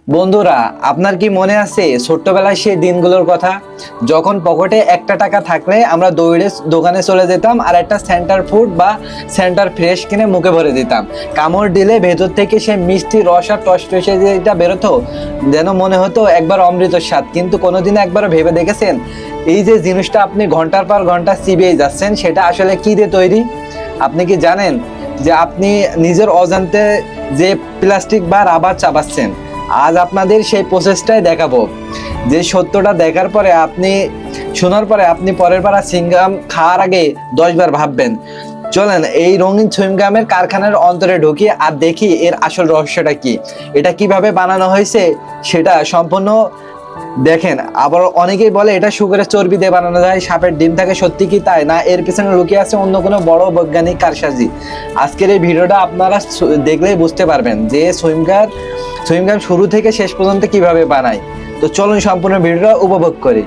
বন্ধুরা, আপনার কি মনে আছে ছোট্টবেলায় সেই দিনগুলোর কথা, যখন পকেটে একটা টাকা থাকলে আমরা দৌড়ে দোকানে চলে যেতাম আর একটা সেন্টার ফুড বা সেন্টার ফ্রেশ কিনে মুখে ভরে দিতাম। কামড় দিলে ভেতর থেকে সে মিষ্টি রস আর টসটসে যেটা বেরোতো, যেন মনে হতো একবার অমৃত স্বাদ। কিন্তু কোনোদিন একবার ভেবে দেখেছেন এই যে জিনিসটা আপনি ঘন্টার পর ঘন্টা চিবিয়ে যাচ্ছেন, সেটা আসলে কি দিয়ে তৈরি? আপনি কি জানেন যে আপনি নিজের অজান্তে যে প্লাস্টিক বা রাবার চাবাচ্ছেন? আজ আপনাদের সেই প্রসেসটাই দেখাবো, যে সত্যটা দেখার পরে শোনার পরে আপনি পরের বার আর চুইংগাম খাওয়ার আগে 10 বার ভাববেন। চলেন এই রঙিন চুইংগামের কারখানার অন্তরে ঢুকি আর দেখি এর আসল রহস্যটা কি, এটা কিভাবে বানানো হয়েছে সেটা সম্পূর্ণ দেখেন। আবার অনেকেই বলে এটা সুগারের চর্বি দিয়ে বানানো যায়, সাপের ডিম থাকে, সত্যি কি তাই না এর পিছনে লুকিয়ে আছে অন্য কোনো বড় বৈজ্ঞানিক কারসাজি? আজকের এই ভিডিওটা আপনারা দেখলেই বুঝতে পারবেন যে সুইংগাম শুরু থেকে শেষ পর্যন্ত কিভাবে বানায়। তো চলুন সম্পূর্ণ ভিডিওটা উপভোগ করি।